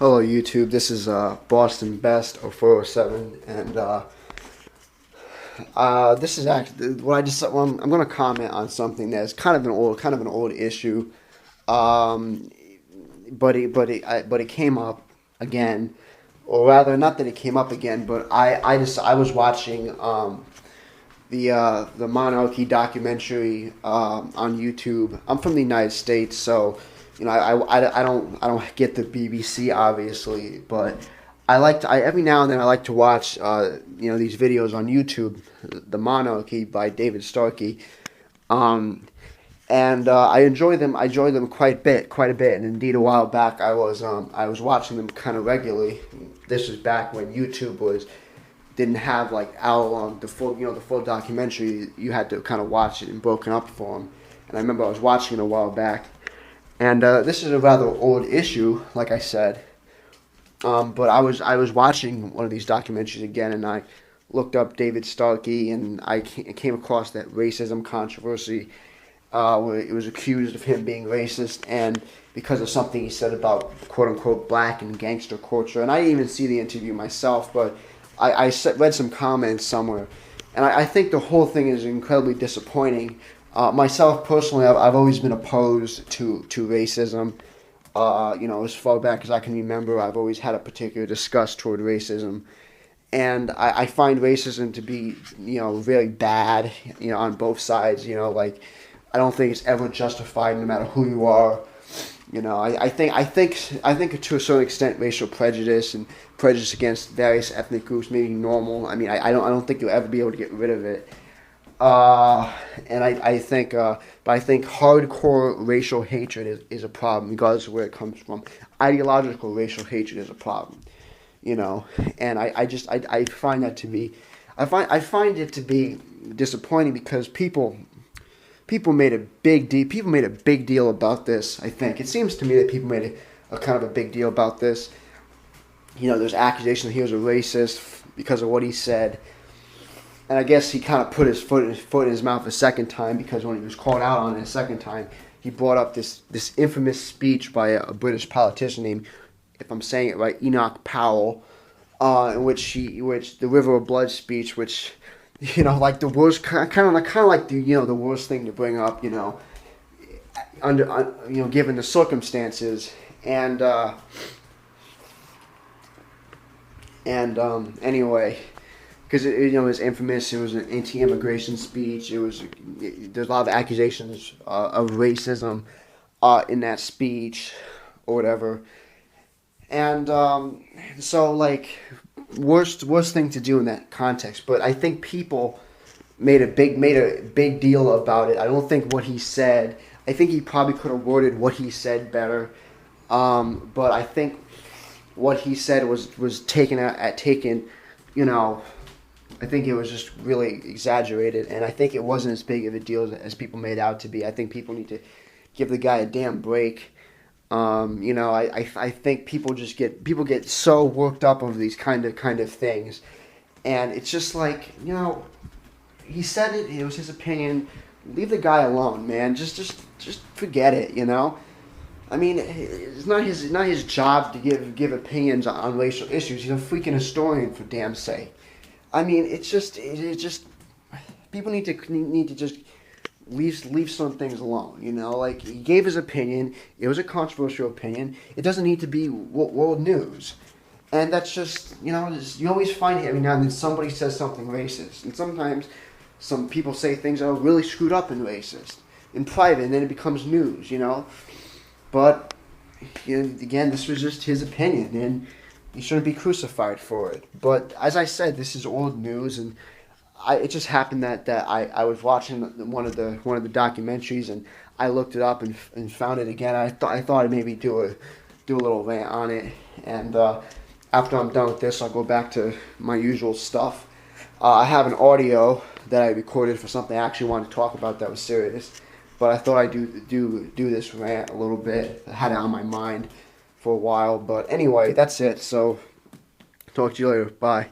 Hello YouTube, this is Boston Best 0407, and this is actually what I just. Well, I'm going to comment on something that's kind of an old issue, um, but it came up again, or rather, not that it came up again, but I was watching the Monarchy documentary on YouTube. I'm from the United States, so I don't get the BBC obviously, but every now and then I like to watch these videos on YouTube, the Monarchy by David Starkey, and I enjoy them. I enjoy them quite a bit. And indeed, a while back I was watching them kind of regularly. This was back when YouTube didn't have like hour long the full documentary. You had to kind of watch it in broken up form. And I remember I was watching it a while back, and this is a rather old issue, like I said. But I was watching one of these documentaries again, and I looked up David Starkey, and I came across that racism controversy, where it was accused of him being racist, and because of something he said about quote unquote black and gangster culture. And I didn't even see the interview myself, but read some comments somewhere, and I think the whole thing is incredibly disappointing. Myself personally, I've always been opposed to racism. As far back as I can remember, I've always had a particular disgust toward racism, and I find racism to be very bad. On both sides. Like, I don't think it's ever justified, no matter who you are. I think to a certain extent, racial prejudice and prejudice against various ethnic groups may be normal. I mean, I don't think you'll ever be able to get rid of it. But I think hardcore racial hatred is a problem, regardless of where it comes from. Ideological racial hatred is a problem, and I find that to be, I find it to be disappointing because people made a big deal about this. I think it seems to me that people made a kind of a big deal about this. There's accusations that he was a racist because of what he said. And I guess he kind of put his foot in his mouth a second time, because when he was called out on it a second time, he brought up this infamous speech by a British politician named, if I'm saying it right, Enoch Powell, in which the River of Blood speech, which like the worst kind of like the worst thing to bring up, given the circumstances, and anyway. Because it was infamous. It was an anti-immigration speech. There's a lot of accusations of racism in that speech, or whatever. And so, like, worst thing to do in that context. But I think people made a big deal about it. I don't think what he said. I think he probably could have worded what he said better. But I think what he said was taken. I think it was just really exaggerated, and I think it wasn't as big of a deal as people made out to be. I think people need to give the guy a damn break. I think people get so worked up over these kind of things, and it's just like, he said it. It was his opinion. Leave the guy alone, man. Just forget it. I mean, it's not his job to give opinions on racial issues. He's a freaking historian, for damn sake. I mean, it's just people need to just leave some things alone. Like, he gave his opinion. It was a controversial opinion. It doesn't need to be world news, and that's just you always find it every now and then somebody says something racist, and sometimes some people say things that are really screwed up and racist in private, and then it becomes news. But again, this was just his opinion, and he shouldn't be crucified for it. But as I said, this is old news, and it just happened that I was watching one of the documentaries, and I looked it up and found it again. I thought I'd maybe do a little rant on it, and after I'm done with this, I'll go back to my usual stuff. I have an audio that I recorded for something I actually wanted to talk about that was serious, but I thought I'd do this rant a little bit. I had it on my mind for a while, but anyway, that's it. So, talk to you later. Bye.